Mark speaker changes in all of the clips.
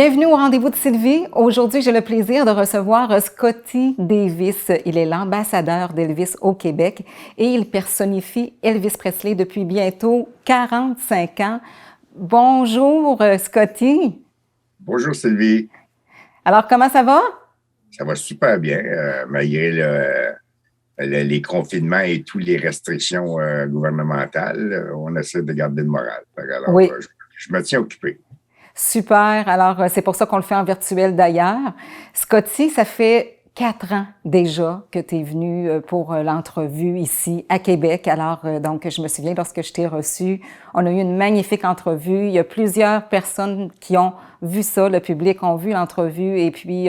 Speaker 1: Bienvenue au rendez-vous de Sylvie. Aujourd'hui, j'ai le plaisir de recevoir Scotty Davis. Il est l'ambassadeur d'Elvis au Québec et il personnifie Elvis Presley depuis bientôt 45 ans. Bonjour, Scotty.
Speaker 2: Bonjour Sylvie,
Speaker 1: Alors, comment ça va?
Speaker 2: ça va super bien malgré les confinements et toutes les restrictions gouvernementales. On essaie de garder le moral. Alors,
Speaker 1: Oui,
Speaker 2: je me tiens occupé.
Speaker 1: super. Alors, c'est pour ça qu'on le fait en virtuel d'ailleurs. Scotty, ça fait 4 ans déjà que tu es venu pour l'entrevue ici à Québec. Alors, donc, je me souviens lorsque je t'ai reçu, on a eu une magnifique entrevue. Il y a plusieurs personnes qui ont vu ça, le public ont vu l'entrevue et puis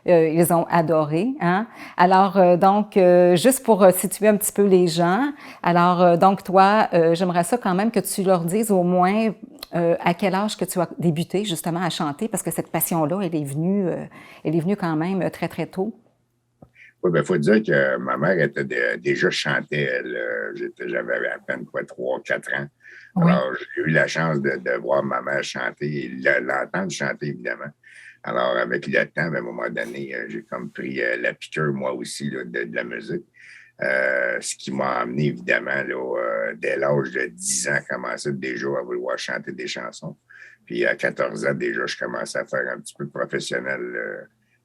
Speaker 1: ils ont adoré. Hein? Alors, donc, juste pour situer un petit peu les gens, alors, donc, toi, j'aimerais ça quand même que tu leur dises au moins à quel âge que tu as débuté justement à chanter, parce que cette passion-là, elle est venue quand même très, très tôt.
Speaker 2: Oui, il faut dire que ma mère était déjà chantait. J'avais à peine quoi, 3, 4 ans.
Speaker 1: Oui.
Speaker 2: Alors, j'ai eu la chance de voir ma mère chanter et l'entendre chanter, évidemment. Alors, avec le temps, à un moment donné, j'ai comme pris la piqûre, moi aussi, là, de la musique. Ce qui m'a amené, évidemment, là, dès l'âge de 10 ans, commencer déjà à vouloir chanter des chansons. Puis à 14 ans, déjà, je commençais à faire un petit peu de professionnel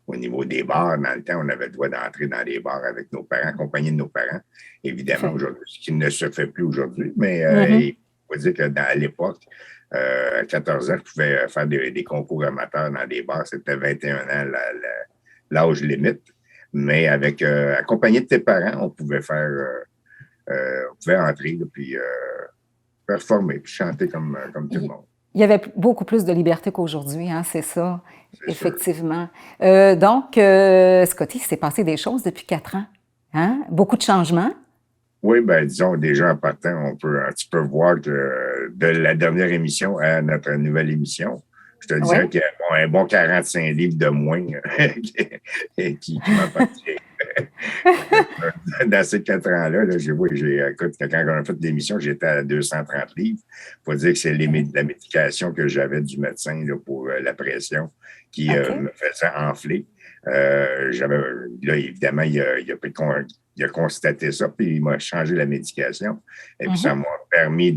Speaker 2: au niveau des bars. Dans le temps, on avait le droit d'entrer dans les bars avec nos parents, accompagnés de nos parents. Évidemment,
Speaker 1: Fait.
Speaker 2: aujourd'hui, ce qui ne se fait plus aujourd'hui, mais
Speaker 1: Mhm.
Speaker 2: il faut dire que à l'époque, à 14 ans, je pouvais faire des concours amateurs dans des bars. C'était 21 ans l'âge limite. Mais avec accompagné de tes parents, on pouvait entrer là, puis performer, puis chanter comme tout le
Speaker 1: Il
Speaker 2: monde.
Speaker 1: il y avait beaucoup plus de liberté qu'aujourd'hui, hein, c'est ça,
Speaker 2: C'est sûr.
Speaker 1: effectivement. Donc, Scotty, il s'est passé des choses depuis 4 ans. Hein? Beaucoup de changements.
Speaker 2: Oui, ben disons, déjà en partant, on peut un petit peu voir que de la dernière émission à notre nouvelle émission, je te
Speaker 1: Oui.
Speaker 2: dirais qu'il y a un bon 45 livres de moins qui m'appartient. Dans ces 4 ans-là, là, écoute, quand on a fait l'émission, j'étais à 230 livres. Il faut dire que c'est
Speaker 1: OK.
Speaker 2: la médication que j'avais du médecin là, pour la pression qui
Speaker 1: OK.
Speaker 2: me faisait enfler. Là, évidemment, il a constaté ça, puis il m'a changé la médication. Et puis, ça
Speaker 1: Mhm.
Speaker 2: m'a permis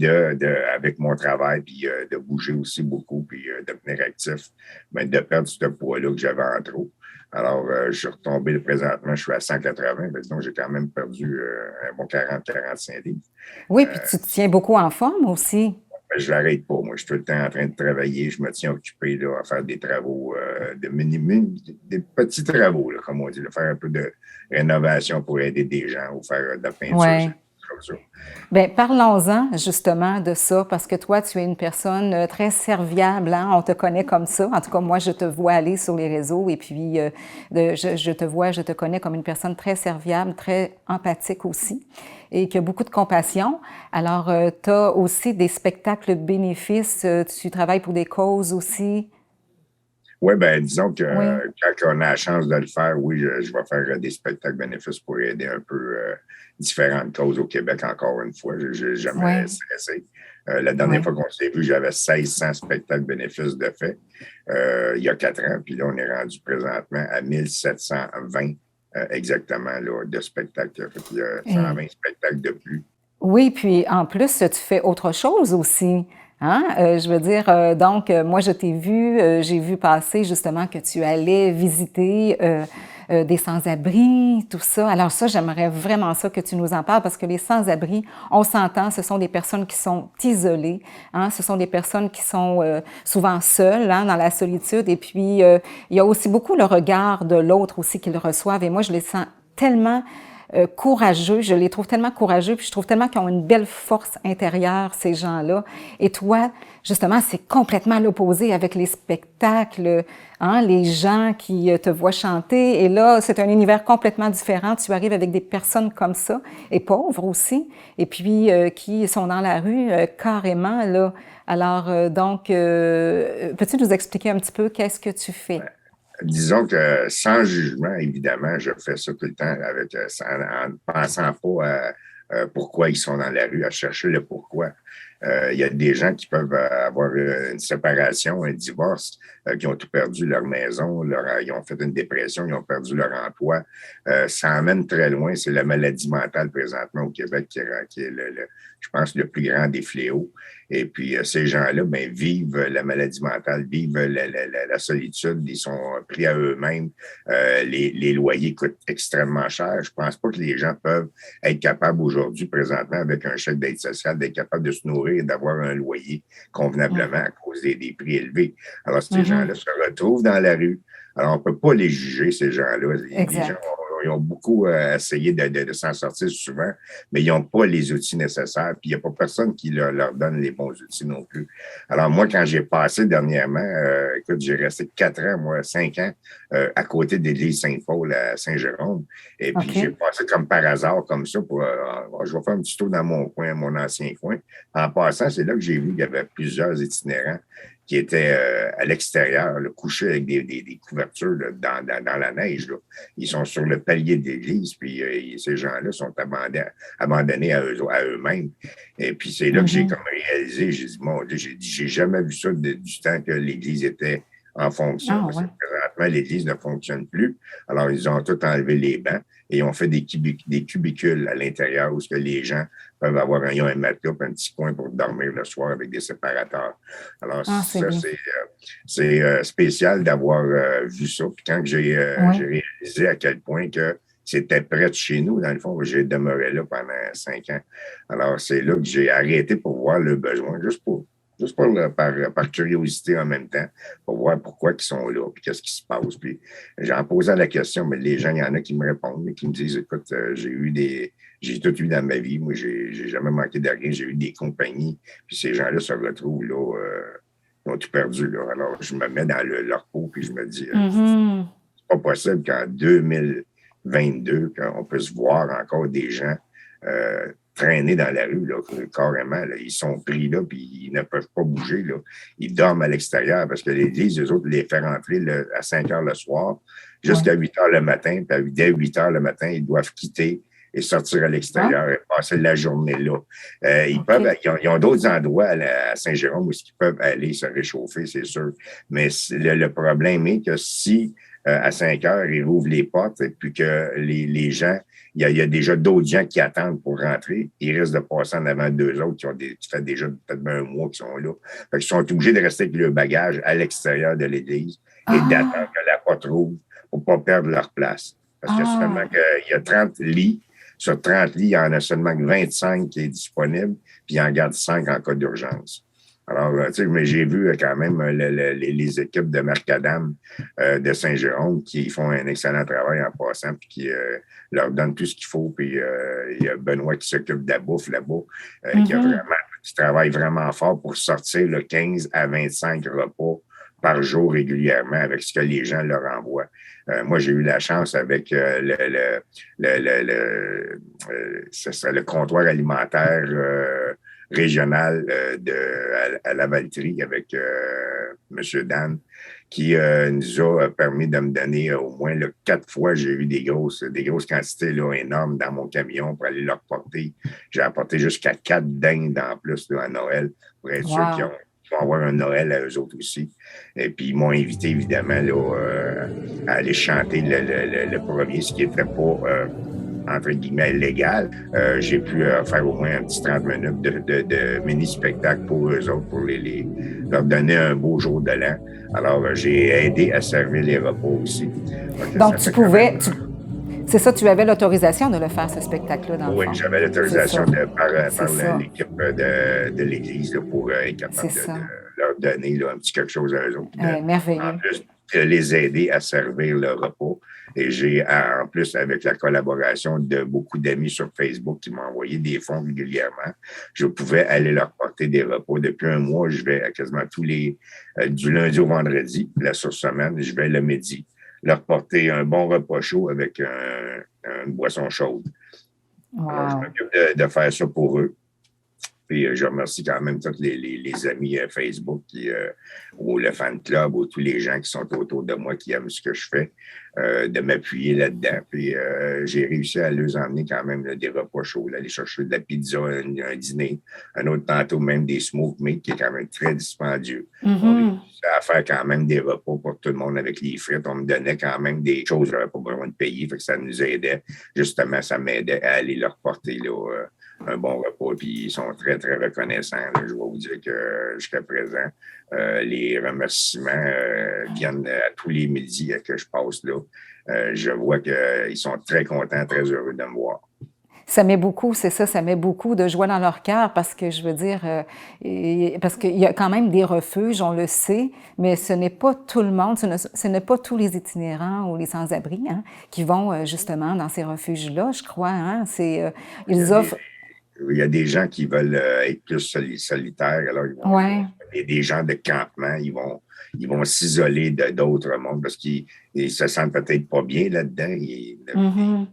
Speaker 2: avec mon travail, puis de bouger aussi beaucoup, puis de devenir actif, mais de perdre ce poids-là que j'avais en trop. Alors, je suis retombé présentement, je suis à 180, donc j'ai quand même perdu un bon 40-45 livres.
Speaker 1: Oui,
Speaker 2: Euh,
Speaker 1: puis tu te tiens beaucoup en forme aussi.
Speaker 2: je n'arrête pas, moi. Je suis tout le temps en train de travailler, je me tiens occupé là, à faire des travaux, des petits travaux, là, comme on dit, là, faire un peu de rénovation pour aider des gens ou faire de la peinture,
Speaker 1: Oui.
Speaker 2: comme ça.
Speaker 1: Bien, parlons-en justement de ça, parce que toi, tu es une personne très serviable, hein? On te connaît comme ça. En tout cas, moi, je te vois aller sur les réseaux et puis je te vois, je te connais comme une personne très serviable, très empathique aussi et qui a beaucoup de compassion. Alors, tu as aussi des spectacles bénéfices, tu travailles pour des causes aussi.
Speaker 2: Oui, ben disons que
Speaker 1: Oui,
Speaker 2: quand on a la chance de le faire, oui, je vais faire des spectacles bénéfices pour aider un peu différentes causes au Québec, encore une fois. Je n'ai jamais
Speaker 1: oui,
Speaker 2: stressé. La dernière
Speaker 1: oui.
Speaker 2: fois qu'on s'est vu, j'avais 1600 spectacles bénéfices de fait il y a 4 ans. Puis là, on est rendu présentement à 1720 exactement là, de spectacles. Fait qu'il y a
Speaker 1: Et
Speaker 2: 120 spectacles de plus.
Speaker 1: oui, puis en plus, tu fais autre chose aussi. Hein? Je veux dire, donc, moi, je t'ai vu, j'ai vu passer justement que tu allais visiter des sans-abri, tout ça. Alors ça, j'aimerais vraiment ça que tu nous en parles parce que les sans-abri, on s'entend, ce sont des personnes qui sont isolées, hein? Ce sont des personnes qui sont souvent seules, hein, dans la solitude. Et puis, il y a aussi beaucoup le regard de l'autre aussi qu'ils reçoivent. Et moi, je les sens tellement courageux. Je les trouve tellement courageux, puis je trouve tellement qu'ils ont une belle force intérieure, ces gens-là. Et toi, justement, c'est complètement l'opposé avec les spectacles, hein, les gens qui te voient chanter. Et là, c'est un univers complètement différent. Tu arrives avec des personnes comme ça, et pauvres aussi, et puis qui sont dans la rue carrément, là. Alors, donc, peux-tu nous expliquer un petit peu qu'est-ce que tu fais?
Speaker 2: Disons que sans jugement, évidemment, je fais ça tout le temps avec, en ne pensant pas à pourquoi ils sont dans la rue, à chercher le pourquoi. Il y a des gens qui peuvent avoir une séparation, un divorce, qui ont tout perdu, leur maison, ils ont fait une dépression, ils ont perdu leur emploi. Ça emmène très loin. C'est la maladie mentale présentement au Québec qui est je pense, le plus grand des fléaux. Et puis, ces gens-là, ben, vivent la maladie mentale, vivent la solitude, ils sont pris à eux-mêmes. Les loyers coûtent extrêmement cher. Je pense pas que les gens peuvent être capables aujourd'hui, présentement, avec un chèque d'aide sociale, d'être capables de se nourrir et d'avoir un loyer convenablement à cause des prix élevés. Alors, ces gens-là se retrouvent dans la rue. Alors, on ne peut pas les juger, ces gens-là. Les gens ils ont beaucoup essayé de s'en sortir souvent, mais ils n'ont pas les outils nécessaires. Puis, il n'y a pas personne qui leur donne les bons outils non plus. Alors, moi, quand j'ai passé dernièrement, écoute, j'ai resté 4 ans, moi, 5 ans, à côté de l'église Saint-Paul à Saint-Jérôme. Et puis, j'ai passé comme par hasard, comme ça, je vais faire un petit tour dans mon coin, mon ancien coin. En passant, c'est là que j'ai vu qu'il y avait plusieurs itinérants qui étaient à l'extérieur, couchés avec des couvertures là, dans la neige. Là. Ils sont sur le palier de l'église, puis ces gens-là sont abandonnés à eux-mêmes. Et puis c'est là que j'ai comme réalisé, j'ai dit, mon Dieu, j'ai jamais vu ça du temps que l'église était en fonction. Parce que présentement, l'église ne fonctionne plus. Alors, ils ont tout enlevé les bancs et ils ont fait des cubicules à l'intérieur où les gens peuvent avoir un matelas et un petit coin pour dormir le soir avec des séparateurs. Alors, ça, c'est spécial d'avoir vu ça. Puis quand j'ai réalisé à quel point que c'était près de chez nous, dans le fond, j'ai demeuré là pendant 5 ans. Alors, c'est là que j'ai arrêté pour voir le besoin, par curiosité en même temps, pour voir pourquoi ils sont là, puis qu'est-ce qui se passe. Puis j'en posais la question, mais les gens, il y en a qui me répondent, qui me disent, écoute, j'ai tout eu dans ma vie, moi, j'ai jamais manqué de rien, j'ai eu des compagnies, puis ces gens-là se retrouvent là, ils ont tout perdu, là. Alors, je me mets dans leur peau, puis je me dis, c'est pas possible qu'en 2022, qu'on puisse voir encore des gens traîner dans la rue, là, carrément. Là. Ils sont pris là, puis ils ne peuvent pas bouger. Là. Ils dorment à l'extérieur parce que l'église, eux autres, les fait rentrer à 5 heures le soir jusqu'à 8 heures le matin. Puis dès 8 heures le matin, ils doivent quitter et sortir à l'extérieur et passer la journée là. Ils ont d'autres endroits à Saint-Jérôme où ils peuvent aller se réchauffer, c'est sûr. Mais le problème est que si à 5 heures, ils rouvrent les portes et puis que les gens, il y a déjà d'autres gens qui attendent pour rentrer. Ils risquent de passer en avant d'eux autres qui fait déjà peut-être un mois qu'ils sont là. Fait qu'ils sont obligés de rester avec leur bagage à l'extérieur de l'église et d'attendre que la porte rouvre pour ne pas perdre leur place. Parce que seulement qu'il y a 30 lits. Sur 30 lits, il y en a seulement 25 qui est disponible, puis ils en gardent 5 en cas d'urgence. Alors, tu sais, mais j'ai vu quand même les équipes de Macadam de Saint-Jérôme qui font un excellent travail en passant, puis qui leur donnent tout ce qu'il faut. Puis il y a Benoît qui s'occupe de la bouffe là-bas, qui travaille vraiment fort pour sortir le 15 à 25 repas par jour régulièrement avec ce que les gens leur envoient. Moi, j'ai eu la chance avec le comptoir alimentaire régional à la Valtrie avec M. Dan, qui nous a permis de me donner au moins 4 fois, j'ai eu des grosses quantités là, énormes dans mon camion pour aller leur porter. J'ai apporté jusqu'à 4 dindes en plus là, à Noël pour être sûr qu'ils vont avoir un Noël à eux autres aussi. Et puis, ils m'ont invité, évidemment, là, à aller chanter le premier, ce qui n'était pas, entre guillemets, légal. J'ai pu faire au moins un petit 30 minutes de mini-spectacle pour eux autres, pour leur donner un beau jour de l'an. Alors, j'ai aidé à servir les repas aussi.
Speaker 1: Donc, tu pouvais... C'est ça, tu avais l'autorisation de le faire, ce spectacle-là, dans le fond.
Speaker 2: Oui, j'avais l'autorisation par l'équipe de l'Église pour être capable de leur donner là, un petit quelque chose à eux autres.
Speaker 1: Merveilleux.
Speaker 2: En plus, de les aider à servir le repas. Et j'ai, en plus, avec la collaboration de beaucoup d'amis sur Facebook qui m'ont envoyé des fonds régulièrement, je pouvais aller leur porter des repas. Depuis un mois, je vais quasiment du lundi au vendredi, la semaine, je vais le midi leur porter un bon repas chaud avec une boisson chaude.
Speaker 1: Wow.
Speaker 2: Alors, je m'occupe de faire ça pour eux. Puis je remercie quand même tous les amis Facebook ou le fan club ou tous les gens qui sont autour de moi qui aiment ce que je fais, de m'appuyer là-dedans. Puis j'ai réussi à leur emmener quand même là, des repas chauds, là, aller chercher de la pizza, un dîner, un autre tantôt même des smoked meat qui est quand même très dispendieux. On
Speaker 1: Mhm.
Speaker 2: réussit à faire quand même des repas pour tout le monde avec les frites. On me donnait quand même des choses, j'avais pas besoin de payer, fait que ça nous aidait. Justement, ça m'aidait à aller leur porter là, un bon repas, puis ils sont très, très reconnaissants. Là. Je vais vous dire que jusqu'à présent, les remerciements viennent à tous les midis que je passe là. Je vois qu'ils sont très contents, très heureux de me voir.
Speaker 1: Ça met beaucoup, c'est ça, ça met beaucoup de joie dans leur cœur parce que je veux dire, parce qu'il y a quand même des refuges, on le sait, mais ce n'est pas tout le monde, ce n'est pas tous les itinérants ou les sans-abri hein, qui vont justement dans ces refuges-là, je crois. Hein,
Speaker 2: Il y a
Speaker 1: ils
Speaker 2: des,
Speaker 1: offrent.
Speaker 2: il y a des gens qui veulent être plus solitaires, alors
Speaker 1: Ouais.
Speaker 2: des gens de campement, ils vont s'isoler d'autres mondes parce qu'ils se sentent peut-être pas bien là-dedans.
Speaker 1: Mhm.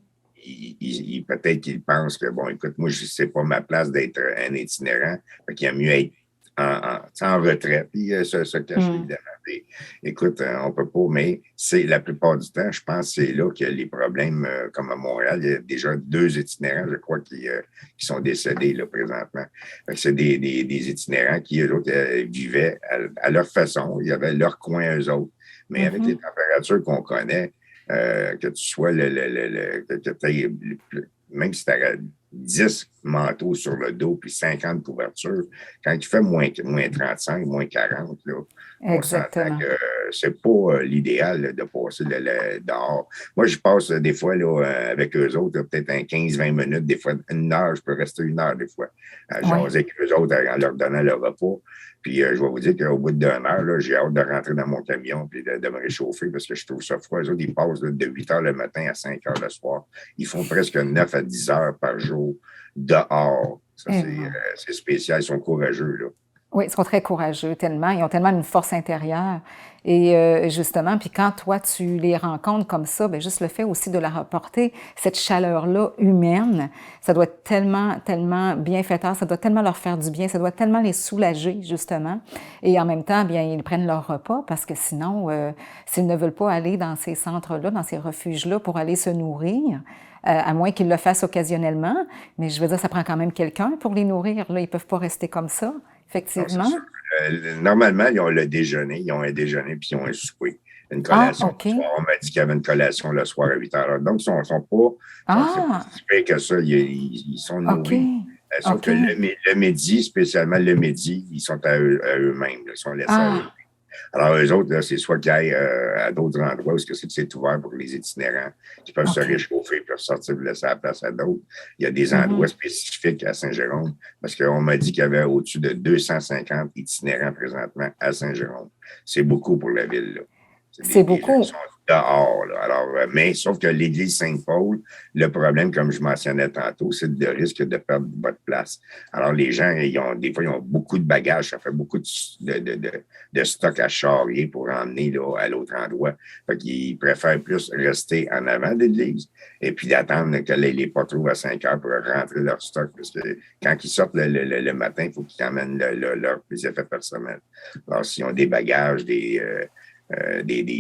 Speaker 2: Peut-être qu'ils pensent que, bon, écoute, moi, c'est pas ma place d'être un itinérant. Fait qu'il y a mieux être en retrait, puis se cacher,
Speaker 1: Mm.
Speaker 2: évidemment. Puis, écoute, on peut pas, mais c'est la plupart du temps, je pense que c'est là qu'il y a les problèmes, comme à Montréal, il y a déjà 2 itinérants, je crois, qui sont décédés là, présentement. Fait que c'est des itinérants qui, eux autres, vivaient à leur façon, il y avait leur coin, eux autres. Mais avec les
Speaker 1: Mhm.
Speaker 2: températures qu'on connaît, que tu sois même si tu as 10 manteaux sur le dos puis 50 couvertures, quand il fait moins 35, moins 40, là, on s'entend
Speaker 1: Exactement.
Speaker 2: que c'est pas l'idéal là, de passer dehors. Moi, je passe des fois là, avec eux autres, peut-être un 15-20 minutes, des fois 1 heure, je peux rester 1 heure des fois, à
Speaker 1: Oui.
Speaker 2: jaser avec eux autres en leur donnant le repas. Puis je vais vous dire qu'au bout d'1 heure, là, j'ai hâte de rentrer dans mon camion et de me réchauffer parce que je trouve ça froid. Les autres, ils passent là, de 8 heures le matin à 5 heures le soir. Ils font presque 9 à 10 heures par jour dehors. Ça,
Speaker 1: Et voilà.
Speaker 2: c'est spécial. Ils sont courageux, là.
Speaker 1: Oui, ils sont très courageux, tellement. Ils ont tellement une force intérieure. Et justement, puis quand toi, tu les rencontres comme ça, bien, juste le fait aussi de leur apporter cette chaleur-là humaine, ça doit être tellement, tellement bienfaiteur, ça doit tellement leur faire du bien, ça doit tellement les soulager, justement. Et en même temps, bien, ils prennent leur repas parce que sinon, s'ils ne veulent pas aller dans ces centres-là, dans ces refuges-là pour aller se nourrir, à moins qu'ils le fassent occasionnellement, mais je veux dire, ça prend quand même quelqu'un pour les nourrir. Là, ils ne peuvent pas rester comme ça.
Speaker 2: Non, c'est
Speaker 1: Effectivement.
Speaker 2: sûr. Normalement, ils ont le déjeuner, ils ont un déjeuner puis ils ont un souper, une
Speaker 1: Ah,
Speaker 2: collation
Speaker 1: OK.
Speaker 2: le soir. On m'a dit qu'il y avait une collation le soir à 8 heures. Donc, c'est pas
Speaker 1: Ah,
Speaker 2: si pire que ça. Ils sont
Speaker 1: OK.
Speaker 2: nourris. Sauf que
Speaker 1: OK.
Speaker 2: le midi, spécialement le midi, ils sont à eux-mêmes. Ils sont laissés à eux.
Speaker 1: Ah,
Speaker 2: Alors, eux autres, là, c'est soit qu'ils aillent à d'autres endroits où c'est ouvert pour les itinérants qui peuvent se
Speaker 1: OK.
Speaker 2: réchauffer et ressortir et laisser la place à d'autres. Il y a des endroits
Speaker 1: Mhm.
Speaker 2: spécifiques à Saint-Jérôme parce qu'on m'a dit qu'il y avait au-dessus de 250 itinérants présentement à Saint-Jérôme. C'est beaucoup pour la ville, là. C'est
Speaker 1: C'est
Speaker 2: des gens qui
Speaker 1: beaucoup.
Speaker 2: sont dehors. Là. Alors, mais sauf que l'église Saint-Paul, le problème, comme je mentionnais tantôt, c'est le risque de perdre votre place. Alors, les gens, des fois, ils ont beaucoup de bagages. Ça fait beaucoup de stock à charrier pour emmener là, à l'autre endroit. Fait qu'ils préfèrent plus rester en avant de l'église et puis d'attendre que les pas trouvent à 5 heures pour rentrer leur stock. Parce que quand ils sortent le matin, il faut qu'ils amènent leurs effets personnels. Alors, s'ils ont des bagages, des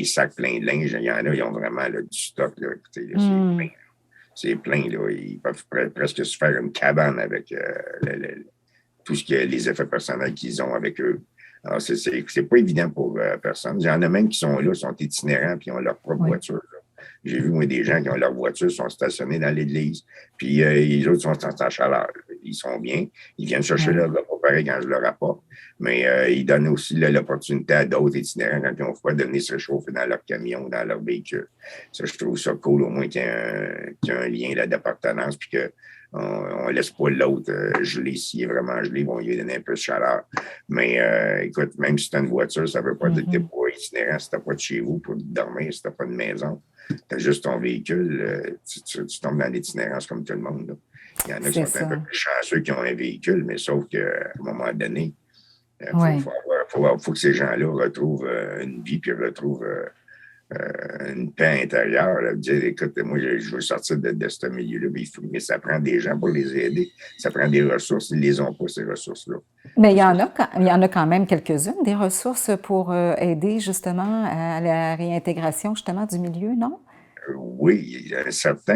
Speaker 2: sacs pleins de linge. Il y en a, ils ont vraiment là, du stock. Là. Écoutez, là, c'est plein.
Speaker 1: Hmm.
Speaker 2: C'est plein. Là. Ils peuvent presque se faire une cabane avec tout ce que les effets personnels qu'ils ont avec eux. Alors, c'est pas évident pour personne. Il y en a même qui sont là, sont itinérants, puis ils ont leur propre
Speaker 1: Oui.
Speaker 2: voiture. Là. J'ai vu, moi, des gens qui ont leur voiture, sont stationnés dans l'église, puis les autres sont en chaleur. Ils sont bien. Ils viennent chercher
Speaker 1: Oui.
Speaker 2: leur repas pareil quand je leur apporte. Mais ils donnent aussi l'opportunité à d'autres itinérants, quand ils ont froid, de venir se chauffer dans leur camion, dans leur véhicule. Ça, je trouve ça cool, au moins qu'il y ait un lien là, d'appartenance, puis qu'on ne laisse pas l'autre gelé. S'il est vraiment gelé, bon, il lui donner un peu de chaleur. Mais écoute, même si tu as une voiture, ça ne veut pas dire que tu n'es
Speaker 1: Mhm.
Speaker 2: pas itinérant si tu n'as pas de chez vous pour dormir, si tu n'as pas de maison. Tu as juste ton véhicule, tu tombes dans l'itinérance comme tout le monde. Là. Il y en a qui
Speaker 1: C'est
Speaker 2: sont un peu
Speaker 1: ça.
Speaker 2: plus chanceux qui ont un véhicule, mais sauf qu'à un moment donné, il
Speaker 1: Oui.
Speaker 2: faut que ces gens-là retrouvent une vie puis retrouvent une paix intérieure. Là, dire, écoute, moi, je veux sortir de ce milieu-là, mais ça prend des gens pour les aider. Ça prend des ressources. Ils ne les ont pas, ces ressources-là.
Speaker 1: Mais
Speaker 2: Parce que,
Speaker 1: il y en a quand même quelques-unes, des ressources pour aider justement à la réintégration justement du milieu, non?
Speaker 2: oui, il y a un certain,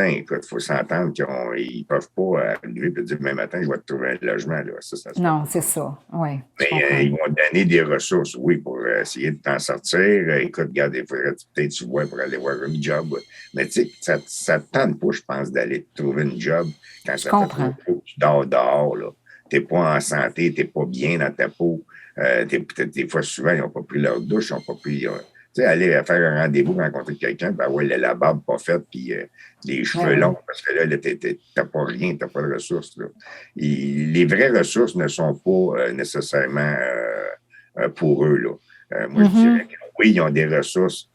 Speaker 2: écoute, il faut s'entendre qu'ils ne peuvent pas arriver et dire, demain matin, je vais te trouver un logement. Là. Ça se fait
Speaker 1: Non,
Speaker 2: pas
Speaker 1: c'est
Speaker 2: comme ça.
Speaker 1: ça. Oui, je
Speaker 2: Mais
Speaker 1: comprends.
Speaker 2: ils vont donner des ressources, oui, pour essayer de t'en sortir. Écoute, regarde, il faudrait peut-être tu vois pour aller voir un job. Mais tu sais, ça te tente pas, je pense, d'aller te trouver une job quand
Speaker 1: Je
Speaker 2: ça fait trop
Speaker 1: comprends.
Speaker 2: chaud, tu dors dehors, là. Tu n'es pas en santé, tu n'es pas bien dans ta peau. Des fois, souvent, ils n'ont pas pris leur douche, ils n'ont pas pris. Tu sais, aller faire un rendez-vous, rencontrer quelqu'un, ben ouais, la barbe pas faite, puis les
Speaker 1: Ben
Speaker 2: cheveux
Speaker 1: oui.
Speaker 2: longs, parce que là, t'as pas rien, t'as pas de ressources. Là. Les vraies ressources ne sont pas nécessairement pour eux. Là. Moi, je dirais
Speaker 1: Mhm.
Speaker 2: que oui, ils ont des ressources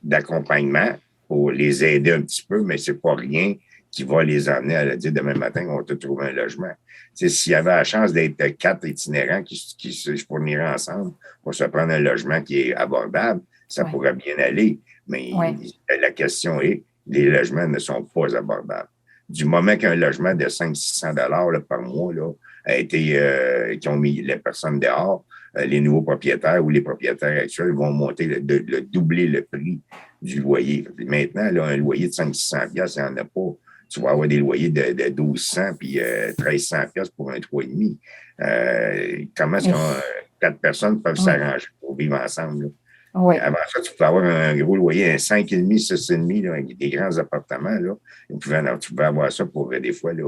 Speaker 2: d'accompagnement pour les aider un petit peu, mais c'est pas rien qui va les amener à dire demain matin, on va te trouver un logement. S'il y avait la chance d'être 4 itinérants qui se fourniraient ensemble pour se prendre un logement qui est abordable, ça
Speaker 1: Oui.
Speaker 2: pourrait bien aller. Mais
Speaker 1: Oui.
Speaker 2: la question est, les logements ne sont pas abordables. Du moment qu'un logement de 500-600 $ par mois là, a été, qui ont mis les personnes dehors, les nouveaux propriétaires ou les propriétaires actuels vont monter doubler le prix du loyer. Maintenant, là, un loyer de 500-600 $, il n'y en a pas. Tu vas avoir des loyers de 1200 puis 1300 $ pour un 3,5. Comment est-ce
Speaker 1: Et-
Speaker 2: que 4 personnes peuvent
Speaker 1: Oui.
Speaker 2: s'arranger pour vivre ensemble? Là?
Speaker 1: Oui.
Speaker 2: Avant ça, tu pouvais avoir un gros loyer, un 5,5, 6,5, là, avec des grands appartements. Là. Tu pouvais avoir ça pour des fois là,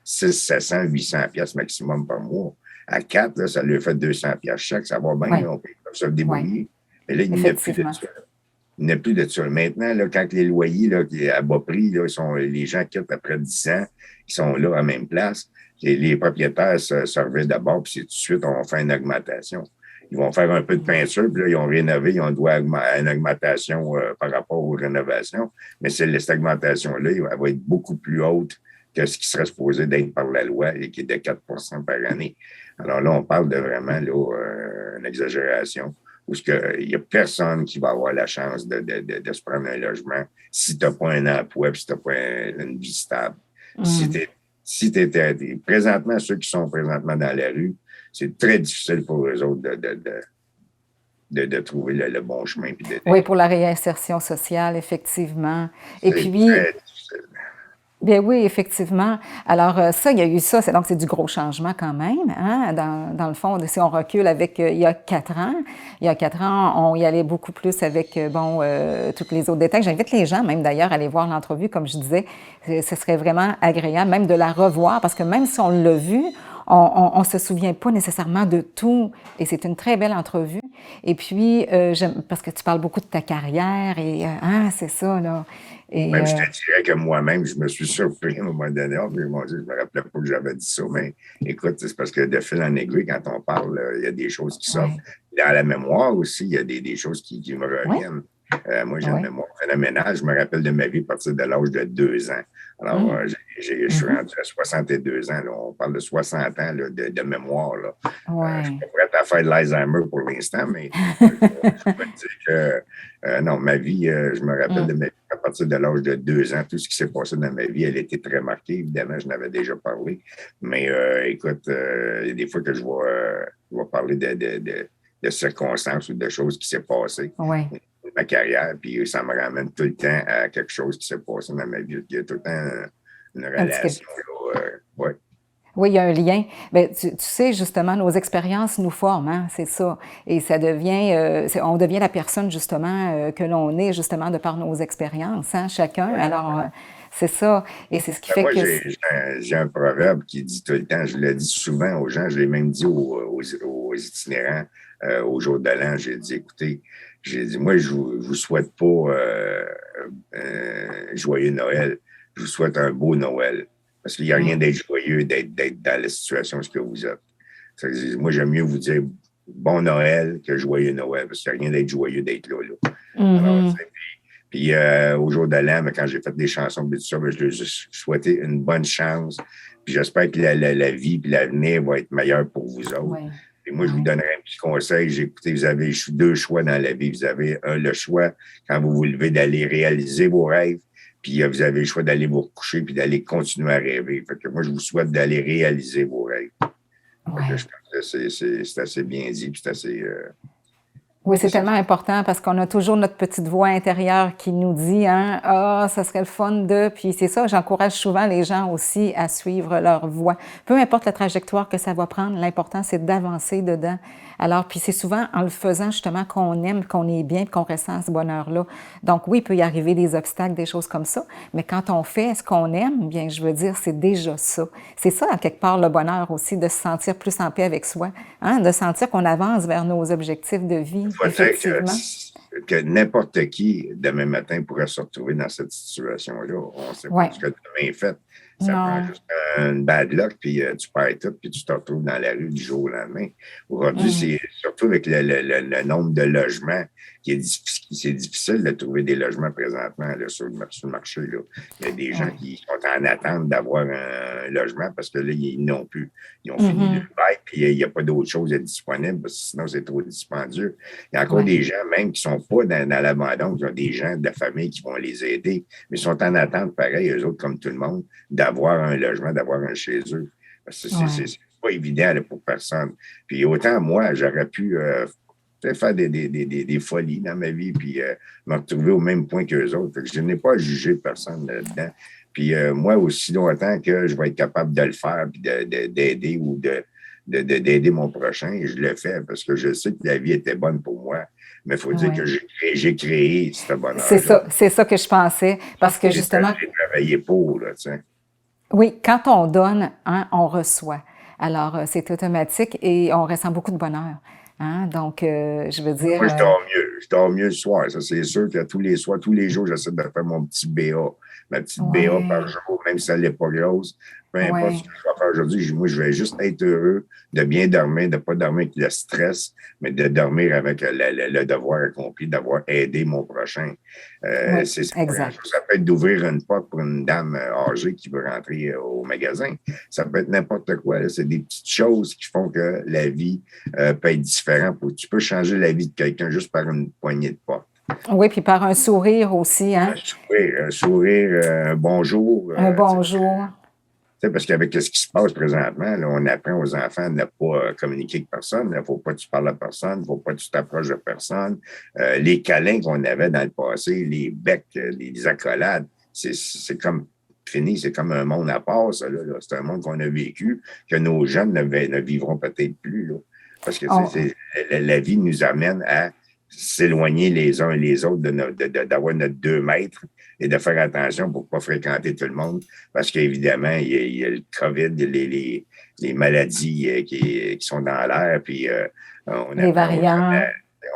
Speaker 2: 600, 700, 800 $ maximum par mois. À 4, là, ça lui a fait 200 $ chaque. Ça va bien,
Speaker 1: Oui.
Speaker 2: là, on peut se
Speaker 1: Oui.
Speaker 2: débrouiller. Mais là, il n'y en a plus de
Speaker 1: Effectivement.
Speaker 2: ça. Il n'y en a plus de ça. Maintenant, là, quand les loyers là, à bas prix, là, les gens quittent après 10 ans, ils sont là à la même place. Les propriétaires se reviennent d'abord, puis c'est tout de suite, on fait une augmentation. Ils vont faire un peu de peinture, puis là, ils ont rénové, ils ont droit à une augmentation par rapport aux rénovations. Mais cette augmentation-là, elle va être beaucoup plus haute que ce qui serait supposé d'être par la loi et qui est de 4 par année. Alors là, on parle de vraiment là, une exagération où il n'y a personne qui va avoir la chance de se prendre un logement si tu n'as pas un emploi et si tu n'as pas une vie stable. Si
Speaker 1: Mm.
Speaker 2: tu présentement, ceux qui sont présentement dans la rue, c'est très difficile pour eux autres de trouver le bon chemin. Puis
Speaker 1: Oui, pour la réinsertion sociale, effectivement. Et
Speaker 2: c'est
Speaker 1: puis,
Speaker 2: très difficile.
Speaker 1: bien oui, effectivement. Alors ça, il y a eu ça, donc c'est du gros changement quand même, hein, dans le fond, si on recule avec il y a 4 ans. Il y a 4 ans, on y allait beaucoup plus avec, bon, tous les autres détails. J'invite les gens, même d'ailleurs, à aller voir l'entrevue, comme je disais. Ce serait vraiment agréable, même de la revoir, parce que même si on l'a vu, on se souvient pas nécessairement de tout. Et c'est une très belle entrevue. Et puis, parce que tu parles beaucoup de ta carrière, et hein, c'est ça, là. Et
Speaker 2: Même je te dirais que moi-même, je me suis surpris à un moment donné. Oh, mais mon Dieu, je ne me rappelais pas que j'avais dit ça. Mais écoute, c'est parce que de fil en aiguille, quand on parle, il y a des choses qui sortent.
Speaker 1: ouais,
Speaker 2: Dans la mémoire aussi, il y a des choses qui me
Speaker 1: ouais,
Speaker 2: reviennent. Moi, j'ai une
Speaker 1: ouais.
Speaker 2: mémoire phénoménale. Je me rappelle de ma vie à partir de l'âge de 2 ans. Alors,
Speaker 1: Mm.
Speaker 2: je suis
Speaker 1: Mhm.
Speaker 2: rendu à 62 ans. Là. On parle de 60 ans là, de mémoire. Là. Je ne suis
Speaker 1: Ouais.
Speaker 2: pas prêt à faire de l'Alzheimer pour l'instant, mais je peux te dire que non, ma vie, je me rappelle
Speaker 1: Mm.
Speaker 2: de ma vie à partir de l'âge de 2 ans. Tout ce qui s'est passé dans ma vie, elle était très marquée. Évidemment, je n'avais déjà parlé. Mais écoute, il y a des fois que je vais parler de circonstances ou de choses qui s'est passées
Speaker 1: Ouais.
Speaker 2: dans ma carrière. Puis ça me ramène tout le temps à quelque chose qui s'est passé dans ma vie. Il y a tout le temps une
Speaker 1: Un petit
Speaker 2: relation.
Speaker 1: quelque...
Speaker 2: Là, ouais.
Speaker 1: Oui, il y a un lien. Mais tu sais, justement, nos expériences nous forment, hein, c'est ça. Et ça devient, on devient la personne, justement, que l'on est, justement, de par nos expériences, hein, chacun.
Speaker 2: Ouais.
Speaker 1: Alors, c'est ça. Et c'est ce qui
Speaker 2: Ben,
Speaker 1: fait
Speaker 2: moi,
Speaker 1: que...
Speaker 2: j'ai un proverbe qui dit tout le temps, je le dis souvent aux gens, je l'ai même dit aux itinérants au jour de l'an, j'ai dit, écoutez, j'ai dit, moi, je vous souhaite pas joyeux Noël, je vous souhaite un beau Noël. Parce qu'il n'y a rien
Speaker 1: Mm.
Speaker 2: d'être joyeux, d'être dans la situation que vous êtes. Moi, j'aime mieux vous dire bon Noël que joyeux Noël, parce qu'il n'y a rien d'être joyeux d'être là. Là. Alors,
Speaker 1: Mhm.
Speaker 2: puis au jour de l'an, quand j'ai fait des chansons et tout ça, je leur ai souhaité une bonne chance. Puis j'espère que la vie et l'avenir va être meilleur pour vous autres.
Speaker 1: Ouais.
Speaker 2: Et moi, je vous
Speaker 1: ouais,
Speaker 2: donnerais un petit conseil. J'ai écouté, vous avez deux choix dans la vie. Vous avez le choix, quand vous vous levez, d'aller réaliser vos rêves. Puis vous avez le choix d'aller vous recoucher puis d'aller continuer à rêver. Fait que moi, je vous souhaite d'aller réaliser vos rêves. Fait que je
Speaker 1: ouais.
Speaker 2: pense que c'est assez bien dit, puis c'est assez.
Speaker 1: Oui, c'est
Speaker 2: C'est ça.
Speaker 1: tellement important parce qu'on a toujours notre petite voix intérieure qui nous dit, hein, ah, ça serait le fun de. Puis c'est ça, j'encourage souvent les gens aussi à suivre leur voie. Peu importe la trajectoire que ça va prendre, l'important c'est d'avancer dedans. Alors, puis c'est souvent en le faisant justement qu'on aime, qu'on est bien, qu'on ressent ce bonheur-là. Donc oui, il peut y arriver des obstacles, des choses comme ça, mais quand on fait ce qu'on aime, bien, je veux dire, c'est déjà ça. C'est ça, à quelque part, le bonheur aussi, de se sentir plus en paix avec soi, hein, de sentir qu'on avance vers nos objectifs de vie,
Speaker 2: Il faut dire
Speaker 1: effectivement.
Speaker 2: que n'importe qui, demain matin, pourrait se retrouver dans cette situation-là. On ne sait pas
Speaker 1: Oui.
Speaker 2: ce que demain est fait. Ça prend
Speaker 1: Non.
Speaker 2: juste une bad luck, puis tu perds tout, puis tu te retrouves dans la rue du jour au lendemain. Aujourd'hui,
Speaker 1: Mhm.
Speaker 2: c'est surtout avec le nombre de logements qui est difficile. C'est difficile de trouver des logements présentement là, sur le marché. Là. Il y a des gens
Speaker 1: Ouais.
Speaker 2: qui sont en attente d'avoir un logement parce que là, ils n'ont plus. Ils ont fini le
Speaker 1: Mhm.
Speaker 2: bail, puis il n'y a pas d'autre chose disponible parce que sinon, c'est trop dispendieux. Il y a encore
Speaker 1: Ouais.
Speaker 2: des gens, même qui ne sont pas dans l'abandon, qui ont des gens de la famille qui vont les aider, mais ils sont en attente, pareil, eux autres, comme tout le monde, d'avoir un logement, d'avoir un chez eux. Parce que
Speaker 1: Ouais.
Speaker 2: c'est pas évident là, pour personne. Puis autant moi, j'aurais pu faire des folies dans ma vie, puis me retrouver au même point qu'eux autres. Fait que je n'ai pas à juger personne là-dedans. Puis moi, aussi longtemps que je vais être capable de le faire, puis d'aider ou d'aider mon prochain, je le fais parce que je sais que la vie était bonne pour moi. Mais il faut dire que
Speaker 1: Ouais.
Speaker 2: j'ai créé ce bonheur-là.
Speaker 1: C'est ça que je pensais, parce que justement,
Speaker 2: J'ai travaillé pour, là, tu sais.
Speaker 1: oui, quand on donne, hein, on reçoit. Alors, c'est automatique et on ressent beaucoup de bonheur. Hein? Donc, je veux dire,
Speaker 2: Moi, je dors mieux. Je dors mieux le soir. Ça, c'est sûr que tous les soirs, tous les jours, j'essaie de faire mon petit BA. Ma petite BA par
Speaker 1: ouais,
Speaker 2: jour, même si elle n'est pas grosse. Peu importe ce
Speaker 1: ouais,
Speaker 2: que je vais faire aujourd'hui, moi, je vais juste être heureux de bien dormir, de ne pas dormir avec le stress, mais de dormir avec le devoir accompli, d'avoir aidé mon prochain.
Speaker 1: ouais,
Speaker 2: C'est pas grand-chose.
Speaker 1: exact.
Speaker 2: Ça peut être d'ouvrir une porte pour une dame âgée qui veut rentrer au magasin. Ça peut être n'importe quoi. Là. C'est des petites choses qui font que la vie peut être différente. Tu peux changer la vie de quelqu'un juste par une poignée de porte.
Speaker 1: Oui, puis par un sourire aussi, hein?
Speaker 2: Un sourire, un bonjour.
Speaker 1: Un bonjour.
Speaker 2: Parce qu'avec ce qui se passe présentement, là, on apprend aux enfants de ne pas communiquer avec personne. Il ne faut pas que tu parles à personne, il ne faut pas que tu t'approches de personne. Les câlins qu'on avait dans le passé, les becs, les accolades, c'est comme fini, c'est comme un monde à part, ça. Là. C'est un monde qu'on a vécu, que nos jeunes ne vivront peut-être plus. Là. Parce que
Speaker 1: On-
Speaker 2: la vie nous amène à s'éloigner les uns et les autres d'avoir notre 2 mètres et de faire attention pour ne pas fréquenter tout le monde parce qu'évidemment, il y a le COVID, les maladies qui sont dans l'air, puis on
Speaker 1: les
Speaker 2: apprend aux gens
Speaker 1: variants.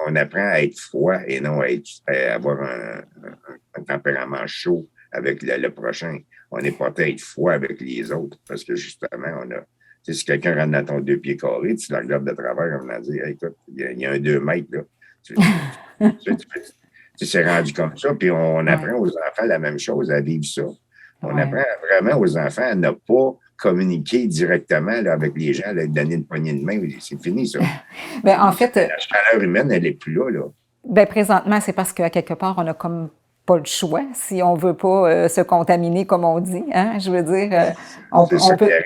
Speaker 2: on apprend à être froid et non à avoir un tempérament chaud avec le prochain. On est porté à être froid avec les autres parce que justement, on a. Tu sais, si quelqu'un rentre dans ton 2 pieds carrés, tu le regardes de travers, on a dit hey, écoute, il y a un 2 mètres là. Tu c'est rendu comme ça, puis on
Speaker 1: Ouais,
Speaker 2: apprend aux enfants la même chose, à vivre ça. On
Speaker 1: ouais.
Speaker 2: apprend vraiment aux enfants à ne pas communiquer directement là, avec les gens, là, donner une poignée de main. C'est fini, ça.
Speaker 1: Ben, en fait,
Speaker 2: La chaleur humaine, elle n'est plus là. Là.
Speaker 1: ben, présentement, c'est parce qu'à quelque part, on a comme pas le choix si on veut pas se contaminer, comme on dit. Hein? Je veux dire,
Speaker 2: C'est
Speaker 1: on
Speaker 2: ça qui
Speaker 1: peut.
Speaker 2: arrive.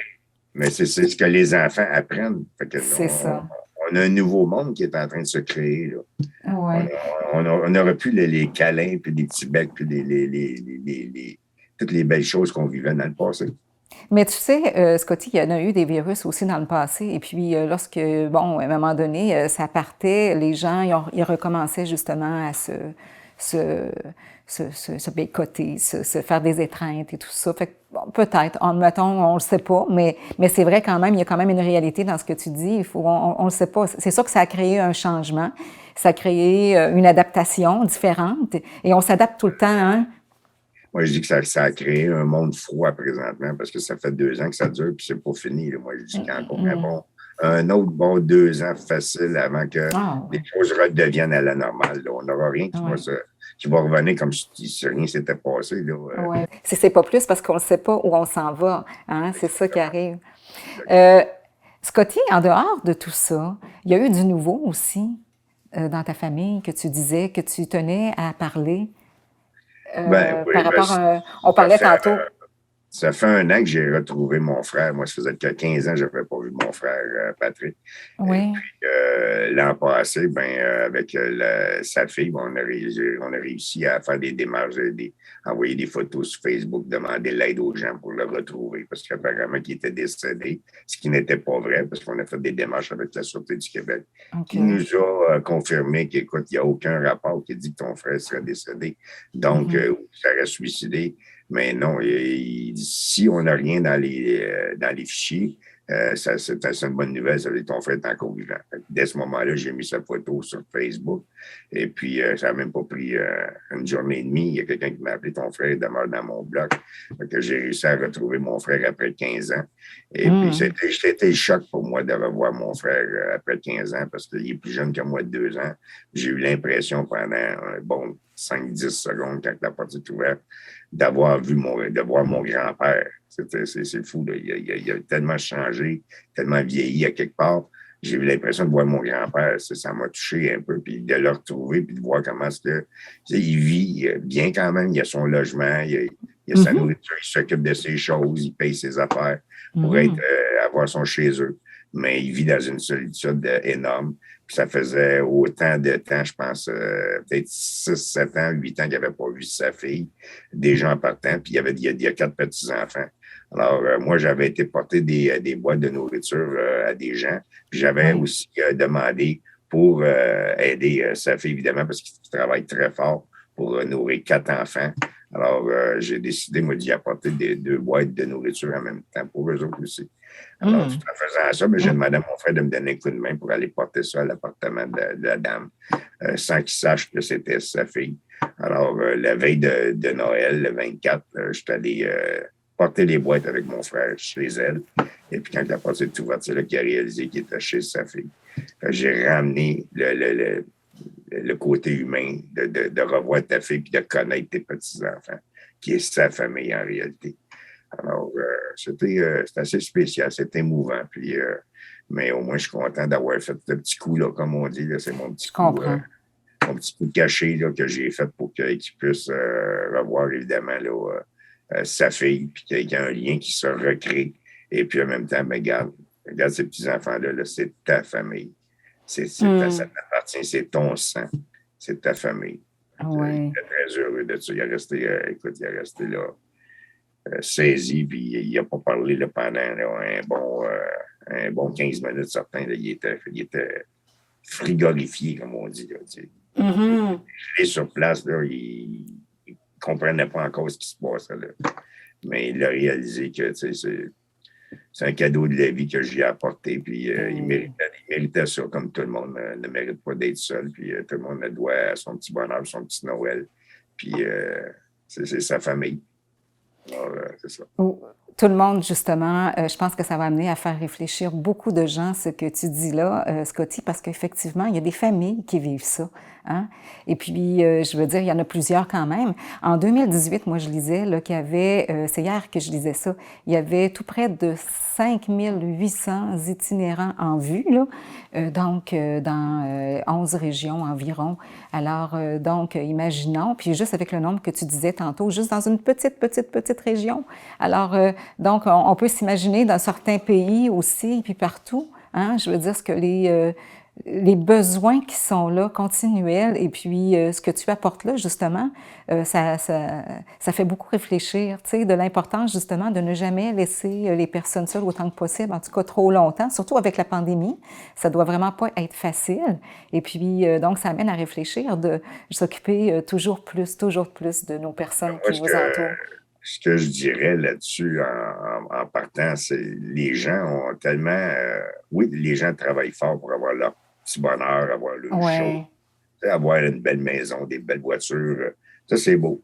Speaker 2: Mais c'est ce que les enfants apprennent. Fait que
Speaker 1: C'est ça.
Speaker 2: on a un nouveau monde qui est en train de se créer. Là.
Speaker 1: Ouais.
Speaker 2: On n'aurait plus les câlins, puis les petits becs, puis toutes les belles choses qu'on vivait dans le passé.
Speaker 1: Mais tu sais, Scotty, il y en a eu des virus aussi dans le passé. Et puis, lorsque, bon, à un moment donné, ça partait, les gens, ils recommençaient justement à se, se boycotter, se faire des étreintes et tout ça. Fait que, bon, peut-être, mettons, on le sait pas, mais c'est vrai quand même, il y a quand même une réalité dans ce que tu dis. On le sait pas. C'est sûr que ça a créé un changement, ça a créé une adaptation différente, et on s'adapte tout le temps, hein?
Speaker 2: Moi, je dis que ça a créé un monde froid présentement parce que ça fait 2 ans que ça dure puis c'est pas fini. Là. Moi, je dis qu'il y a encore un autre bon 2 ans facile avant que
Speaker 1: Ah,
Speaker 2: les
Speaker 1: ouais.
Speaker 2: choses redeviennent à la normale. Là. On n'aura rien
Speaker 1: Ouais.
Speaker 2: qui va revenir comme si rien s'était passé. Là.
Speaker 1: Ouais. Si c'est pas plus parce qu'on ne sait pas où on s'en va, hein, c'est ça qui arrive.
Speaker 2: Exactement.
Speaker 1: Euh, Scotty, en dehors de tout ça, il y a eu du nouveau aussi dans ta famille que tu disais que tu tenais à parler
Speaker 2: Ben oui,
Speaker 1: par
Speaker 2: ben,
Speaker 1: rapport à... On
Speaker 2: ça
Speaker 1: parlait
Speaker 2: fait
Speaker 1: tantôt.
Speaker 2: Ça fait un an que j'ai retrouvé mon frère. Moi, ça faisait que 15 ans que je n'avais pas vu mon frère Patrick. Et
Speaker 1: Oui.
Speaker 2: puis, l'an passé, avec sa fille, on a réussi à faire des démarches, envoyer des photos sur Facebook, demander l'aide aux gens pour le retrouver, parce qu'apparemment, il était décédé, ce qui n'était pas vrai, parce qu'on a fait des démarches avec la Sûreté du Québec,
Speaker 1: OK.
Speaker 2: qui nous a confirmé qu'écoute, il n'y a aucun rapport qui dit que ton frère serait décédé, donc, il serait suicidé. Mais non, si on n'a rien dans les fichiers, c'est une bonne nouvelle, ça veut dire que ton frère est encore vivant. Dès ce moment-là, j'ai mis sa photo sur Facebook. Et puis, ça n'a même pas pris une journée et demie. Il y a quelqu'un qui m'a appelé, ton frère demeure dans mon bloc. Que j'ai réussi à retrouver mon frère après 15 ans. Et puis,
Speaker 1: Mm.
Speaker 2: c'était le choc pour moi de revoir mon frère après 15 ans parce qu'il est plus jeune que moi de 2 ans. J'ai eu l'impression pendant un bon 5-10 secondes, quand la porte est ouverte, de voir mon grand-père. C'est fou. Là. Il a tellement changé, tellement vieilli à quelque part. J'ai eu l'impression de voir mon grand-père. Ça m'a touché un peu, puis de le retrouver, puis de voir comment est-ce que il vit bien quand même. Il a son logement, il a sa
Speaker 1: Mhm.
Speaker 2: nourriture, il s'occupe de ses choses, il paye ses affaires pour
Speaker 1: Mhm.
Speaker 2: avoir son chez eux. Mais il vit dans une solitude énorme. Puis ça faisait autant de temps, je pense, peut-être 6, 7 ans, 8 ans qu'il n'avait pas vu sa fille, déjà en partant. Puis il y a 4 petits-enfants. Alors, moi, j'avais été porter des boîtes de nourriture à des gens. Puis j'avais
Speaker 1: Oui.
Speaker 2: aussi demandé pour aider sa fille, évidemment, parce qu'il travaille très fort pour nourrir 4 enfants. Alors, j'ai décidé, moi, d'y apporter 2 boîtes de nourriture en même temps pour eux autres aussi. Alors, tout
Speaker 1: Mm.
Speaker 2: en faisant ça, j'ai demandé à mon frère de me donner un coup de main pour aller porter ça à l'appartement de la dame, sans qu'il sache que c'était sa fille. Alors, la veille de Noël, le 24, je suis allé porter les boîtes avec mon frère chez elle. Et puis, quand la porte s'est ouverte, c'est là qu'il a réalisé qu'il était chez sa fille. J'ai ramené le côté humain de revoir ta fille et de connaître tes petits-enfants, qui est sa famille en réalité. Alors, c'était assez spécial, c'était émouvant. Puis, mais au moins, je suis content d'avoir fait ce petit coup, là, comme on dit. C'est
Speaker 1: Je comprends.
Speaker 2: mon petit coup caché là, que j'ai fait pour qu'il puisse revoir, évidemment, là, sa fille, puis qu'il y ait un lien qui se recrée. Et puis, en même temps, ben, regarde ces petits-enfants-là, là, c'est ta famille. Ça
Speaker 1: Mm.
Speaker 2: t'appartient, c'est ton sang, c'est ta famille. Il
Speaker 1: Oui.
Speaker 2: était très heureux de ça. Écoute, il est resté là saisi, puis il n'a pas parlé là, pendant là, un bon 15 minutes, certain. Là, il était frigorifié, comme on dit. Là,
Speaker 1: Mhm.
Speaker 2: il est sur place, là, il ne comprenait pas encore ce qui se passait. Là. Mais il a réalisé que c'est un cadeau de la vie que j'ai apporté, puis
Speaker 1: Mm.
Speaker 2: il méritait ça, comme tout le monde ne mérite pas d'être seul, puis tout le monde le doit à son petit bonheur, son petit Noël, puis c'est sa famille. Alors, c'est ça.
Speaker 1: Tout le monde, justement, je pense que ça va amener à faire réfléchir beaucoup de gens, ce que tu dis là, Scotty, parce qu'effectivement, il y a des familles qui vivent ça. Hein? Et puis, je veux dire, il y en a plusieurs quand même. En 2018, moi, je lisais qu'il y avait, c'est hier que je lisais ça, il y avait tout près de 5800 itinérants en vue, là, donc dans 11 régions environ. Alors, donc, imaginons, puis juste avec le nombre que tu disais tantôt, juste dans une petite région. Alors, donc, on peut s'imaginer dans certains pays aussi, puis partout, hein, je veux dire, ce que les besoins qui sont là, continuels, et puis ce que tu apportes là, justement, ça fait beaucoup réfléchir, tu sais, de l'importance, justement, de ne jamais laisser les personnes seules autant que possible, en tout cas trop longtemps, surtout avec la pandémie. Ça doit vraiment pas être facile. Et puis, donc, ça amène à réfléchir de s'occuper toujours plus de nos personnes
Speaker 2: Moi,
Speaker 1: qui nous entourent.
Speaker 2: ce que je dirais là-dessus en partant, c'est les gens ont tellement. Oui, les gens travaillent fort pour avoir leur petit bonheur, avoir le show,
Speaker 1: Ouais,
Speaker 2: avoir une belle maison, des belles voitures. Ça, c'est beau.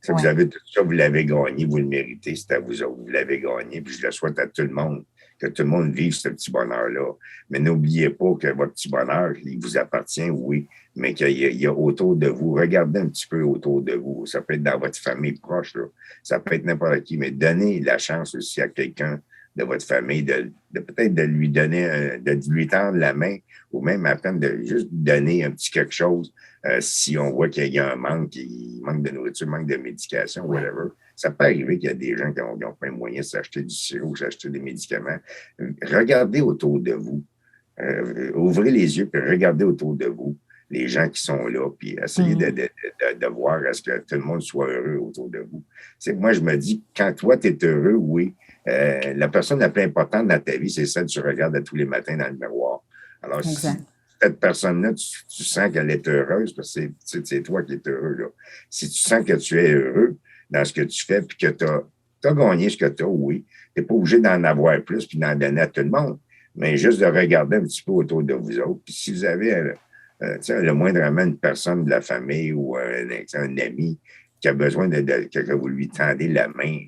Speaker 2: Ça, vous
Speaker 1: ouais.
Speaker 2: avez tout ça, vous l'avez gagné, vous le méritez, c'est à vous autres, vous l'avez gagné, puis je le souhaite à tout le monde, que tout le monde vive ce petit bonheur-là. Mais n'oubliez pas que votre petit bonheur, il vous appartient, oui, mais qu'il y a autour de vous, regardez un petit peu autour de vous. Ça peut être dans votre famille proche, là. Ça peut être n'importe qui, mais donnez la chance aussi à quelqu'un de votre famille, peut-être de lui donner, de lui tendre la main, ou même à peine de juste donner un petit quelque chose si on voit qu'il y a un manque, il manque de nourriture, manque de médication,
Speaker 1: Ouais.
Speaker 2: whatever. Ça peut arriver qu'il y a des gens qui n'ont pas les moyens de s'acheter du sirop, s'acheter des médicaments. Regardez autour de vous. Ouvrez les yeux et regardez autour de vous les gens qui sont là, puis essayez de voir à ce que tout le monde soit heureux autour de vous. Moi, je me dis, quand toi, tu es heureux, oui, la personne la plus importante dans ta vie, c'est celle que tu regardes tous les matins dans le miroir. Alors, si
Speaker 1: Exact.
Speaker 2: cette personne-là, tu sens qu'elle est heureuse, parce que c'est toi qui es heureux, là. Si tu sens que tu es heureux dans ce que tu fais, puis que tu as gagné ce que tu as, oui, tu n'es pas obligé d'en avoir plus, puis d'en donner à tout le monde, mais juste de regarder un petit peu autour de vous autres. Puis si vous avez le moindrement une personne de la famille ou un ami qui a besoin que vous lui tendez la main,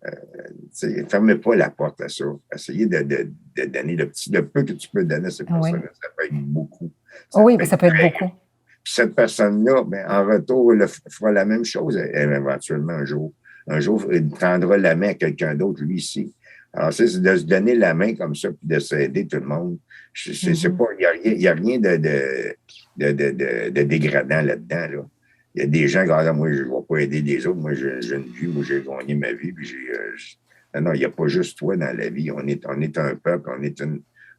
Speaker 2: ne fermez pas la porte à ça. Essayez de donner le peu que tu peux donner à cette
Speaker 1: Oui.
Speaker 2: personne-là. Ça peut être beaucoup.
Speaker 1: Oui, mais ça peut être beaucoup.
Speaker 2: Puis cette personne-là, en retour, elle fera la même chose éventuellement un jour. Un jour, il tendra la main à quelqu'un d'autre, lui ici. Alors, c'est de se donner la main comme ça, puis de s'aider tout le monde. Il n'y a rien de dégradant là-dedans. Là. Il y a des gens qui disent, moi, je ne vais pas aider les autres. Moi, j'ai une vie, moi, j'ai gagné ma vie. Puis non, il n'y a pas juste toi dans la vie. On est un peuple,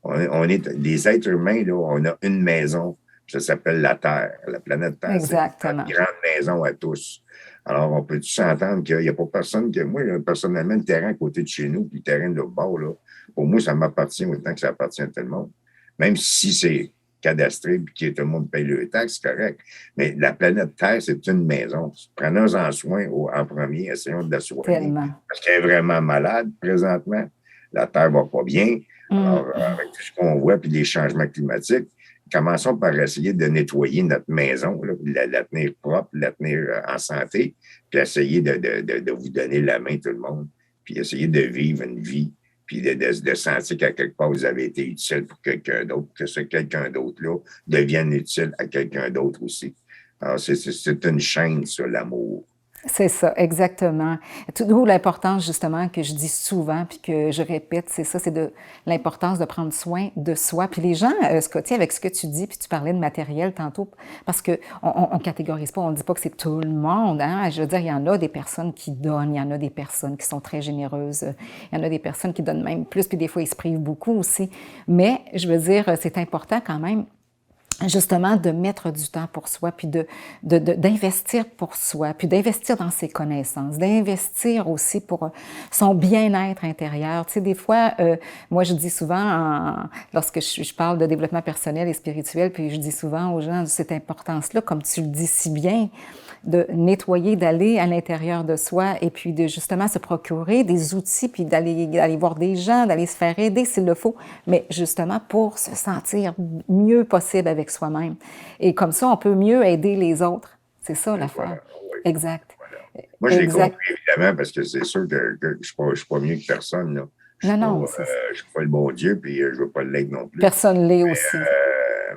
Speaker 2: on est des êtres humains, là, on a une maison. Ça s'appelle la Terre. La planète Terre,
Speaker 1: Exactement.
Speaker 2: c'est une grande maison à tous. Alors, on peut-tu s'entendre qu'il n'y a pas personne que moi, personnellement, le terrain à côté de chez nous, puis le terrain de l'autre bord, là, pour moi, ça m'appartient autant que ça appartient à tout le monde. Même si c'est cadastré puis que tout le monde paye le taxe, c'est correct. Mais la planète Terre, c'est une maison. Prenons-en soin en premier, essayons de la soigner.
Speaker 1: Tellement.
Speaker 2: Parce qu'elle est vraiment malade présentement. La Terre va pas bien. Alors, avec tout ce qu'on voit, puis les changements climatiques, commençons par essayer de nettoyer notre maison, là, la tenir propre, la tenir en santé, puis essayer de vous donner la main, tout le monde, puis essayer de vivre une vie, puis de sentir qu'à quelque part, vous avez été utile pour quelqu'un d'autre, que ce quelqu'un d'autre-là devienne utile à quelqu'un d'autre aussi. Alors, c'est une chaîne, ça, l'amour.
Speaker 1: C'est ça, exactement. D'où l'importance, justement, que je dis souvent, puis que je répète, c'est ça, c'est de l'importance de prendre soin de soi. Puis les gens, Scotty, avec ce que tu dis, puis tu parlais de matériel tantôt, parce qu'on on catégorise pas, on dit pas que c'est tout le monde, hein. Je veux dire, il y en a des personnes qui donnent, il y en a des personnes qui sont très généreuses, il y en a des personnes qui donnent même plus, puis des fois, ils se privent beaucoup aussi. Mais, je veux dire, c'est important quand même justement de mettre du temps pour soi, puis d'investir pour soi, puis d'investir dans ses connaissances, d'investir aussi pour son bien-être intérieur. Tu sais, des fois, moi, je dis souvent, lorsque je parle de développement personnel et spirituel, puis je dis souvent aux gens cette importance-là, comme tu le dis si bien, de nettoyer, d'aller à l'intérieur de soi et puis de justement se procurer des outils, puis d'aller voir des gens, d'aller se faire aider s'il le faut, mais justement pour se sentir mieux possible avec soi-même. Et comme ça, on peut mieux aider les autres. C'est ça l'affaire.
Speaker 2: Voilà, oui.
Speaker 1: Exact.
Speaker 2: Voilà. Moi, je l'ai compris, évidemment, parce que c'est sûr que je ne suis pas mieux que personne. Là. Je ne suis pas le bon Dieu, puis je ne veux pas l'être non plus.
Speaker 1: Personne l'est aussi.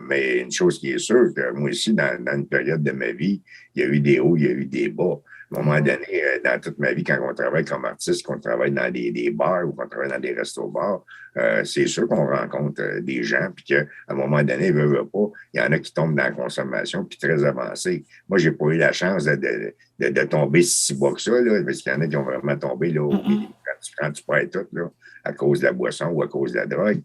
Speaker 2: Mais une chose qui est sûre, que moi aussi, dans une période de ma vie, il y a eu des hauts, il y a eu des bas. À un moment donné, dans toute ma vie, quand on travaille comme artiste, qu'on travaille dans des bars ou qu'on travaille dans des restos-bars, c'est sûr qu'on rencontre des gens, puis qu'à un moment donné, ils ne veulent pas. Il y en a qui tombent dans la consommation, puis très avancée. Moi, je n'ai pas eu la chance de tomber si bas que ça, là, parce qu'il y en a qui ont vraiment tombé là, quand tu perds tout, là, à cause de la boisson ou à cause de la drogue.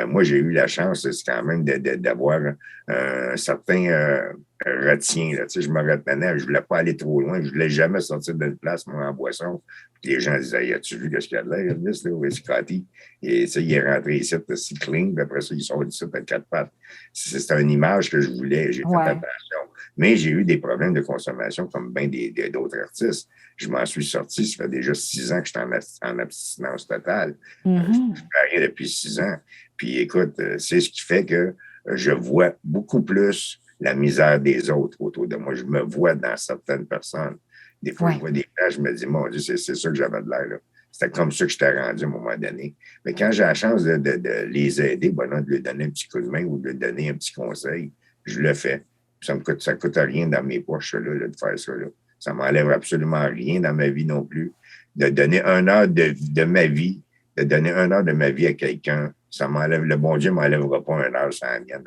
Speaker 2: Moi, j'ai eu la chance, c'est quand même d'avoir un certain retien. Là. Tu sais, je me retenais, je ne voulais pas aller trop loin, je ne voulais jamais sortir d'une place, moi, en boisson. Puis les gens disaient, as-tu vu ce qu'il y a de l'air, là, oui, Scotty? Et tu sais, il est rentré ici, c'est clean, puis après ça, il sort d'ici à quatre pattes. C'est une image que je voulais, j'ai fait attention. Mais j'ai eu des problèmes de consommation comme bien d'autres artistes. Je m'en suis sorti, ça fait déjà 6 ans que je suis en abstinence totale. Je fais rien depuis 6 ans. Puis écoute, c'est ce qui fait que je vois beaucoup plus la misère des autres autour de moi. Je me vois dans certaines personnes. Des fois, je vois des gens, je me dis, mon Dieu, c'est ça que j'avais de l'air là. C'était comme ça que je t'ai rendu à un moment donné. Mais quand j'ai la chance de les aider, de leur donner un petit coup de main ou de leur donner un petit conseil, je le fais. Ça ne coûte rien dans mes poches là, de faire ça. Là. Ça ne m'enlève absolument rien dans ma vie non plus. De donner 1 heure de ma vie, de donner 1 heure de ma vie à quelqu'un, ça m'enlève, le bon Dieu ne m'enlèvera pas 1 heure sans la mienne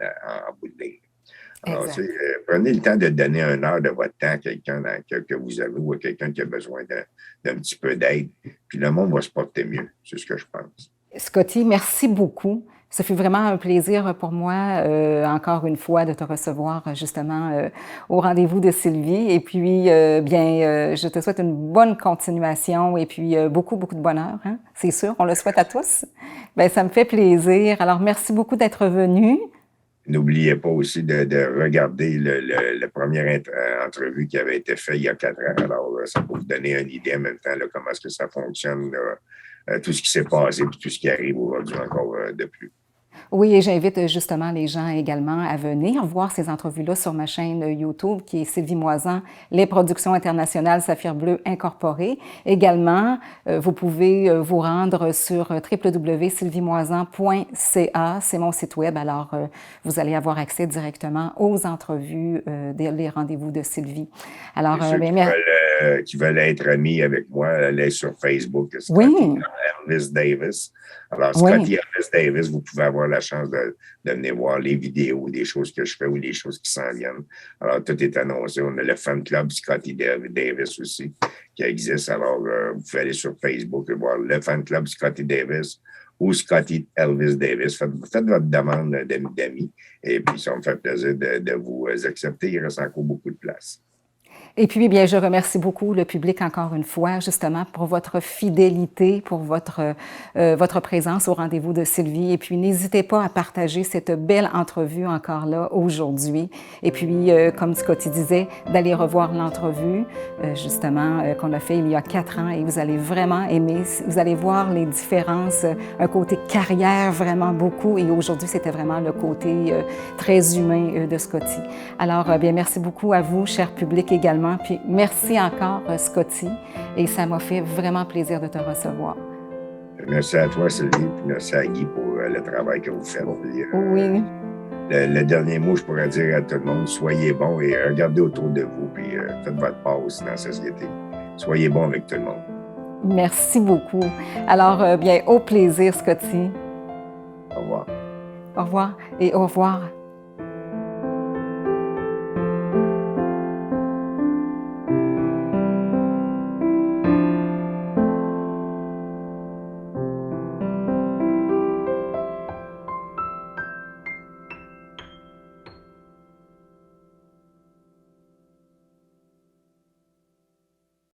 Speaker 2: en bout de ligne. Alors, tu sais,
Speaker 1: Exact.
Speaker 2: prenez le temps de donner 1 heure de votre temps à quelqu'un que vous avez ou à quelqu'un qui a besoin d'un petit peu d'aide. Puis le monde va se porter mieux. C'est ce que je pense.
Speaker 1: Scotty, merci beaucoup. Ce fut vraiment un plaisir pour moi, encore une fois, de te recevoir justement au rendez-vous de Sylvie. Et puis, je te souhaite une bonne continuation et puis beaucoup, beaucoup de bonheur, hein? C'est sûr, on le souhaite à tous. Bien, ça me fait plaisir. Alors, merci beaucoup d'être venu.
Speaker 2: N'oubliez pas aussi de regarder la première entrevue qui avait été faite il y a 4 ans. Alors, ça peut vous donner une idée en même temps là, comment est-ce que ça fonctionne, tout ce qui s'est passé et tout ce qui arrive aujourd'hui encore de plus.
Speaker 1: Oui, et j'invite justement les gens également à venir voir ces entrevues-là sur ma chaîne YouTube qui est Sylvie Moisan, les productions internationales Saphir Bleu Incorporées. Également, vous pouvez vous rendre sur www.sylviemoisan.ca, c'est mon site web, alors vous allez avoir accès directement aux entrevues, des rendez-vous de Sylvie. Alors,
Speaker 2: Et ceux qui veulent être amis avec moi, allez sur Facebook, Scotty
Speaker 1: oui,
Speaker 2: Elvis Davis. Alors,
Speaker 1: oui.
Speaker 2: Scotty Elvis Davis, vous pouvez avoir la chance de venir voir les vidéos, des choses que je fais ou des choses qui s'en viennent. Alors, tout est annoncé. On a le fan club Scotty Davis aussi qui existe. Alors, vous pouvez aller sur Facebook et voir le fan club Scotty Davis ou Scotty Elvis Davis. Faites votre demande d'amis et puis ça me fait plaisir de vous accepter. Il reste encore beaucoup de place.
Speaker 1: Et puis, bien, je remercie beaucoup le public encore une fois, justement, pour votre fidélité, pour votre présence au rendez-vous de Sylvie. Et puis, n'hésitez pas à partager cette belle entrevue encore là aujourd'hui. Et puis, comme Scotty disait, d'aller revoir l'entrevue, justement, qu'on a fait il y a 4 ans et vous allez vraiment aimer. Vous allez voir les différences, un côté carrière vraiment beaucoup. Et aujourd'hui, c'était vraiment le côté très humain de Scotty. Alors, bien, merci beaucoup à vous, cher public également. Puis merci encore, Scotty, et ça m'a fait vraiment plaisir de te recevoir.
Speaker 2: Merci à toi, Sylvie, puis merci à Guy pour le travail que vous faites. Puis,
Speaker 1: Oui.
Speaker 2: le dernier mot, je pourrais dire à tout le monde, soyez bons et regardez autour de vous, puis faites votre part aussi dans la société. Soyez bons avec tout le monde.
Speaker 1: Merci beaucoup. Alors, bien, au plaisir, Scotty.
Speaker 2: Au revoir.
Speaker 1: Au revoir et au revoir.